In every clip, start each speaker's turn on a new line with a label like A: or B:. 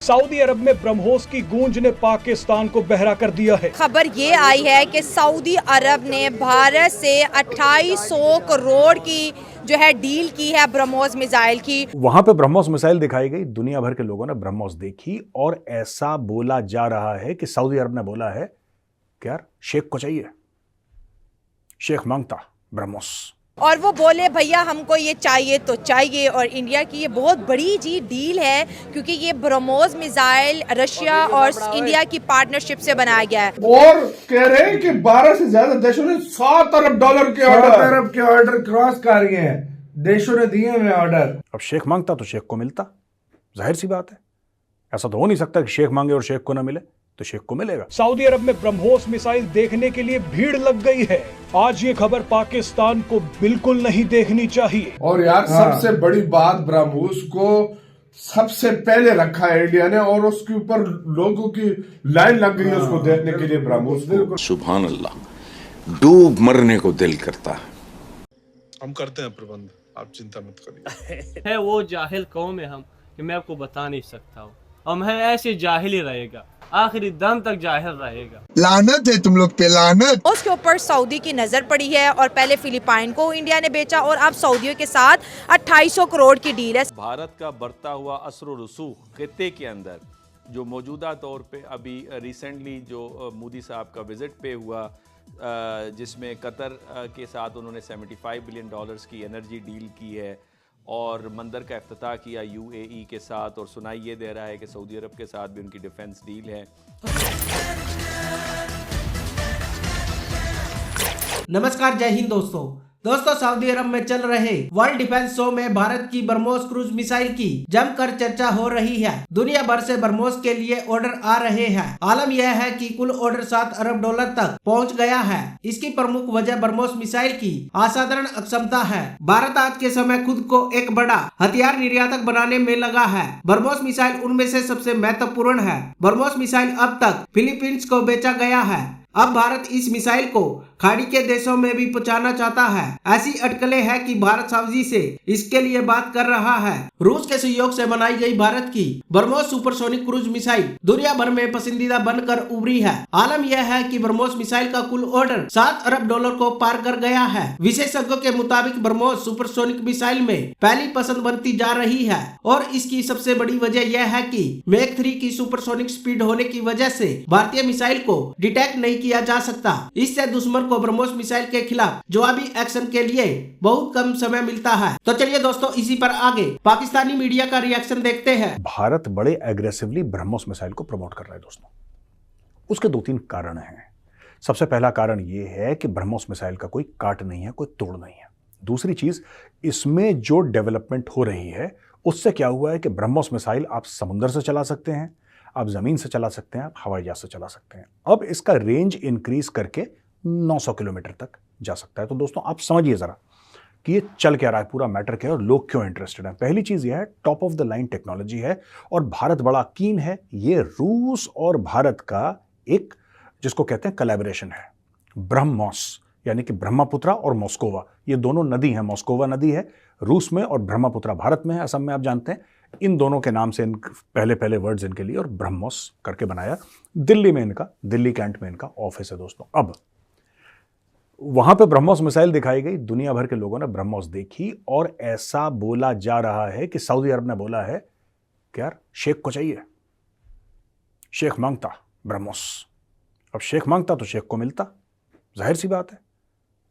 A: Saudi अरब में ब्रह्मोस की गूंज ने पाकिस्तान को बहरा कर दिया है।
B: खबर ये आई है कि सऊदी अरब ने भारत से 2800 करोड़ की जो है डील की है ब्रह्मोस मिसाइल की।
C: वहां पे ब्रह्मोस मिसाइल दिखाई गई, दुनिया भर के लोगों ने ब्रह्मोस देखी और ऐसा बोला जा रहा है कि सऊदी अरब ने बोला है कि यार शेख को चाहिए, शेख मांगता ब्रह्मोस।
B: और वो बोले भैया हमको ये चाहिए तो चाहिए। और इंडिया की ये बहुत बड़ी जी डील है क्योंकि ये ब्रह्मोस मिसाइल रशिया और इंडिया की पार्टनरशिप से बनाया गया है।
D: और कह रहे हैं कि 12 से ज्यादा देशों ने $7 अरब के ऑर्डर क्रॉस कर गए हैं, देशों ने दिए हुए ऑर्डर।
C: अब शेख मांगता तो शेख को मिलता, जाहिर सी बात है। ऐसा तो हो नहीं सकता कि शेख मांगे और शेख को ना मिले, तो शेख को मिलेगा।
A: सऊदी अरब में ब्रह्मोस मिसाइल देखने के लिए भीड़ लग गई है। आज ये खबर पाकिस्तान को बिल्कुल नहीं देखनी चाहिए।
D: और यार सबसे बड़ी बात, ब्रह्मोस को सबसे पहले रखा है इंडिया ने और उसके ऊपर लोगों की लाइन लग गई है उसको देखने के लिए। ब्रह्मोस को
E: सुभान अल्लाह, डूब मरने को दिल करता है।
F: हम करते हैं प्रबंध, आप चिंता मत करिए।
G: है वो जाहिल कौम है हम कि मैं आपको बता नहीं सकता हूँ। हम है ऐसे जाहिल ही रहेगा, आखिरी दम तक जाहिल रहेगा।
H: लानत है तुम लोग पे, लानत।
B: उसके ऊपर सऊदी की नजर पड़ी है और पहले फिलिपाइन को इंडिया ने बेचा और अब सऊदियों के साथ 2800 करोड़ की डील है।
I: भारत का बढ़ता हुआ असर रसूख खित्ते के अंदर जो मौजूदा तौर पे अभी रिसेंटली जो मोदी साहब का विजिट पे हुआ, जिसमें कतर के साथ उन्होंने $75 बिलियन की एनर्जी डील की है और मंदिर का इफ्तिताह किया UAE के साथ, और सुनाई ये दे रहा है कि सऊदी अरब के साथ भी उनकी डिफेंस डील है।
J: नमस्कार, जय हिंद दोस्तों सऊदी अरब में चल रहे वर्ल्ड डिफेंस शो में भारत की ब्रह्मोस क्रूज मिसाइल की जमकर चर्चा हो रही है। दुनिया भर से ब्रह्मोस के लिए ऑर्डर आ रहे हैं। आलम यह है कि कुल ऑर्डर $7 अरब तक पहुंच गया है। इसकी प्रमुख वजह ब्रह्मोस मिसाइल की असाधारण अक्षमता है। भारत आज के समय खुद को एक बड़ा हथियार निर्यातक बनाने में लगा है। ब्रह्मोस मिसाइल उनमें से सबसे महत्वपूर्ण है। ब्रह्मोस मिसाइल अब तक फिलीपींस को बेचा गया है। अब भारत इस मिसाइल को खाड़ी के देशों में भी पहुंचाना चाहता है। ऐसी अटकलें हैं कि भारत सऊदी से इसके लिए बात कर रहा है। रूस के सहयोग से बनाई गई भारत की ब्रह्मोस सुपरसोनिक क्रूज मिसाइल दुनिया भर में पसंदीदा बनकर उभरी है। आलम यह है कि ब्रह्मोस मिसाइल का कुल ऑर्डर $7 अरब को पार कर गया है। विशेषज्ञों के मुताबिक ब्रह्मोस सुपरसोनिक मिसाइल में पहली पसंद बनती जा रही है और इसकी सबसे बड़ी वजह यह है कि मैक 3 की सुपरसोनिक स्पीड होने की वजह से भारतीय मिसाइल को डिटेक्ट नहीं किया जा सकता। इससे दुश्मन को ब्रह्मोस मिसाइल के खिलाफ जवाबी एक्शन के लिए बहुत कम समय मिलता है। तो चलिए दोस्तों, इसी पर आगे पाकिस्तानी मीडिया का रिएक्शन देखते हैं।
C: भारत बड़े एग्रेसिवली ब्रह्मोस मिसाइल को प्रमोट कर रहा है दोस्तों। उसके 2-3 कारण हैं। सबसे पहला कारण यह है कि ब्रह्मोस मिसाइल का कोई काट नहीं है, कोई तोड़ नहीं है। दूसरी चीज, इसमें जो डेवलपमेंट हो रही है उससे क्या हुआ है कि ब्रह्मोस मिसाइल आप समुद्र से चला सकते हैं, आप जमीन से चला सकते हैं, आप हवाई जहाज से चला सकते हैं। अब इसका रेंज इंक्रीज करके 900 किलोमीटर तक जा सकता है। तो दोस्तों आप समझिए जरा कि ये चल क्या रहा है, पूरा मैटर क्या है और लोग क्यों इंटरेस्टेड हैं। पहली चीज यह है, top of the line technology है और भारत बड़ा कीन है। ये रूस और भारत का एक जिसको कहते हैं कोलैबोरेशन है। ब्रह्मोस यानी कि ब्रह्मपुत्रा और मॉस्कोवा, ये दोनों नदी हैं। मॉस्कोवा नदी है रूस में और ब्रह्मपुत्रा भारत में है, असम में आप जानते हैं। इन दोनों के नाम से इन पहले वर्ड्स इनके लिए और ब्रह्मोस करके बनाया। दिल्ली में इनका, दिल्ली कैंट में इनका ऑफिस है दोस्तों। अब वहां पे ब्रह्मोस मिसाइल दिखाई गई, दुनिया भर के लोगों ने ब्रह्मोस देखी और ऐसा बोला जा रहा है कि सऊदी अरब ने बोला है कि यार शेख को चाहिए, शेख मांगता ब्रह्मोस। अब शेख मांगता तो शेख को मिलता, जाहिर सी बात है।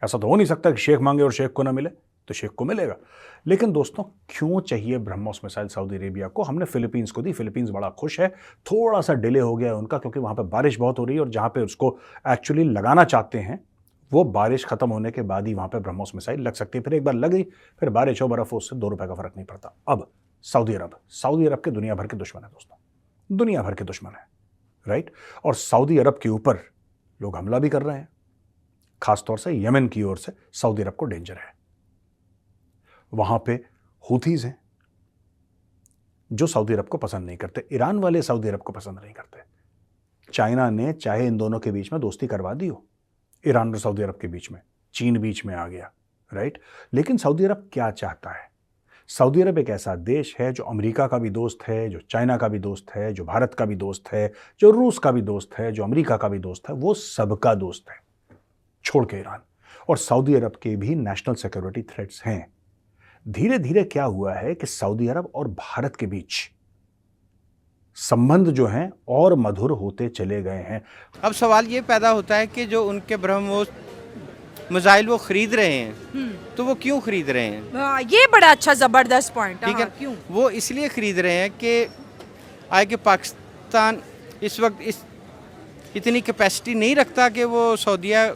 C: ऐसा तो हो नहीं सकता कि शेख मांगे और शेख को ना मिले, तो शेख को मिलेगा। लेकिन दोस्तों क्यों चाहिए ब्रह्मोस मिसाइल सऊदी अरेबिया को? हमने फिलीपींस को दी, फिलीपींस बड़ा खुश है। थोड़ा सा डिले हो गया है उनका क्योंकि वहां पे बारिश बहुत हो रही है और जहां पे उसको एक्चुअली लगाना चाहते हैं वो बारिश खत्म होने के बाद ही वहां पे ब्रह्मोस मिसाइल लग सकती है। फिर एक बार लग गई, फिर बारिश हो, बर्फ हो, उससे $2 का फर्क नहीं पड़ता। अब सऊदी अरब के दुनिया भर के दुश्मन है दोस्तों, दुनिया भर के दुश्मन है, राइट। और सऊदी अरब के ऊपर लोग हमला भी कर रहे हैं, खासतौर से यमन की ओर से सऊदी अरब को डेंजर है। वहां पे हुथीज हैं जो सऊदी अरब को पसंद नहीं करते, ईरान वाले सऊदी अरब को पसंद नहीं करते। चाइना ने चाहे इन दोनों के बीच में दोस्ती करवा दी हो, ईरान और सऊदी अरब के बीच में, चीन बीच में आ गया, राइट। लेकिन सऊदी अरब क्या चाहता है? सऊदी अरब एक ऐसा देश है जो अमेरिका का भी दोस्त है, जो चाइना का भी दोस्त है, जो भारत का भी दोस्त है, जो रूस का भी दोस्त है, जो अमेरिका का भी दोस्त है, वो सबका दोस्त है छोड़ के ईरान। और सऊदी अरब के भी नेशनल सिक्योरिटी थ्रेट्स हैं। धीरे धीरे क्या हुआ है कि सऊदी अरब और भारत के बीच संबंध जो हैं और मधुर होते चले गए हैं।
K: अब सवाल ये पैदा होता है कि जो उनके ब्रह्मोस मिसाइल वो खरीद रहे हैं, तो वो क्यों खरीद रहे हैं?
B: ये बड़ा अच्छा जबरदस्त पॉइंट।
K: ठीक है,
B: क्यों
K: वो इसलिए खरीद रहे हैं कि आए कि पाकिस्तान इस वक्त इतनी कैपेसिटी नहीं रखता कि वो सऊदीया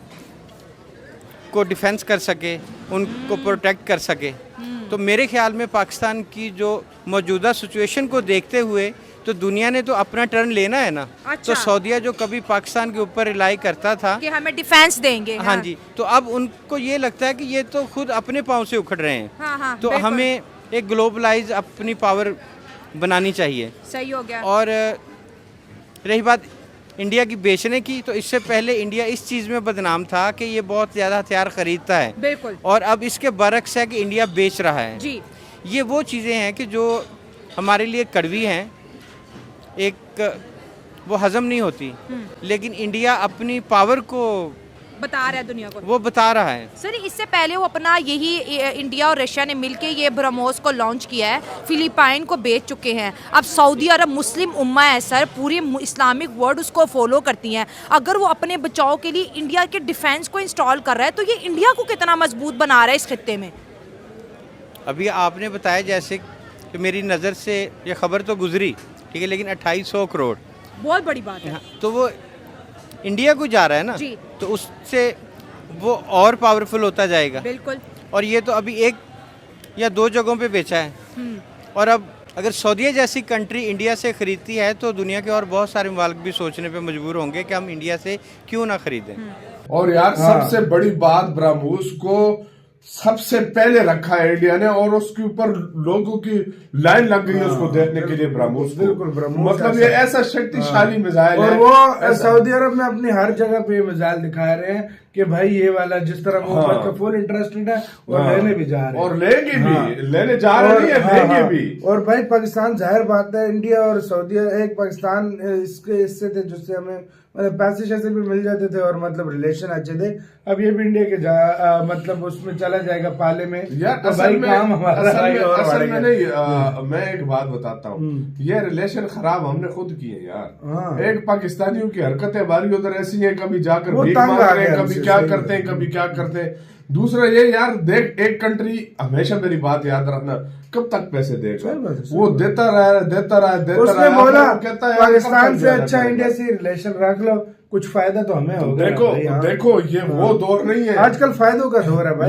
K: को डिफेंस कर सके, उनको प्रोटेक्ट कर सके। तो मेरे ख्याल में पाकिस्तान की जो मौजूदा सिचुएशन को देखते हुए तो दुनिया ने तो अपना टर्न लेना है ना।
B: अच्छा।
K: तो सऊदीया जो कभी पाकिस्तान के ऊपर रिलाई करता था
B: कि हमें डिफेंस देंगे,
K: हाँ जी, तो अब उनको ये लगता है कि ये तो खुद अपने पाँव से उखड़ रहे हैं।
B: हाँ,
K: तो हमें एक ग्लोबलाइज अपनी पावर बनानी चाहिए।
B: सही हो गया।
K: और रही बात इंडिया की बेचने की, तो इससे पहले इंडिया इस चीज़ में बदनाम था कि ये बहुत ज़्यादा हथियार खरीदता है।
B: बिल्कुल।
K: और अब इसके बरक्स है कि इंडिया बेच रहा है
B: जी।
K: ये वो चीज़ें हैं कि जो हमारे लिए कड़वी हैं, एक वो हजम नहीं होती, लेकिन इंडिया अपनी पावर को
B: बता रहा है दुनिया को,
K: वो बता रहा है।
B: सर इससे पहले वो अपना यही इंडिया और रशिया ने मिलके ये ब्रह्मोस को लॉन्च किया है, फिलिपाइन को बेच चुके हैं। अब सऊदी अरब मुस्लिम उम्मा है सर, पूरी इस्लामिक वर्ल्ड उसको फॉलो करती हैं। अगर वो अपने बचाव के लिए इंडिया के डिफेंस को इंस्टॉल कर रहा है तो ये इंडिया को कितना मजबूत बना रहा है इस खित्ते में?
K: अभी आपने बताया जैसे कि मेरी नज़र से ये खबर तो गुजरी, ठीक है, लेकिन 2800 करोड़
B: बहुत बड़ी बात है।
K: तो वो इंडिया को जा रहा है ना
B: जी।
K: तो उससे वो और पावरफुल होता जाएगा।
B: बिल्कुल।
K: और ये तो अभी 1 या 2 जगहों पे बेचा है। और अब अगर सऊदीया जैसी कंट्री इंडिया से खरीदती है तो दुनिया के और बहुत सारे मुल्क भी सोचने पे मजबूर होंगे कि हम इंडिया से क्यों ना खरीदें।
D: और यार सबसे बड़ी बात, ब्रह्मोस को सबसे पहले रखा है इंडिया ने, और उसके ऊपर लोगों की लाइन लग गई है उसको देखने के लिए। ब्रह्मोस
L: बिल्कुल, ब्रह्मोस
D: मतलब ये ऐसा शक्तिशाली मिसाइल है।
L: और वो सऊदी अरब में अपनी हर जगह पे मिसाइल दिखा रहे हैं कि भाई ये वाला, जिस तरह वो फुल इंटरेस्टेड है और लेने भी जा रहे हैं
D: और लेंगे भी, लेने जा रहे हैं, लेंगे भी।
L: और भाई पाकिस्तान, जाहिर बात है, इंडिया और सऊदी एक पाकिस्तान इससे थे जिससे हमें मतलब पैसे शैसे भी मिल जाते थे और मतलब रिलेशन अच्छे थे। अब ये भी इंडिया के मतलब उसमें चला जाएगा पाले में
D: यार।
L: तो भाई काम हमारा
D: असल में नहीं, मैं एक बात बताता हूँ, ये रिलेशन खराब हमने खुद किए यार। एक पाकिस्तानियों की हरकतें हमारी उधर ऐसी है, कभी जाकर भीख मांग रहे हैं, कभी क्या करते हैं, कभी क्या करते हैं। दूसरा ये यार देख, एक कंट्री, हमेशा मेरी बात याद रखना, कब तक पैसे देगा? वो देता रहा।
L: उसने बोला पाकिस्तान से अच्छा इंडिया से रिलेशन रख लो, कुछ फायदा तो हमें होगा।
D: देखो ये वो दौर नहीं है,
L: आजकल फायदों का दौर है भाई।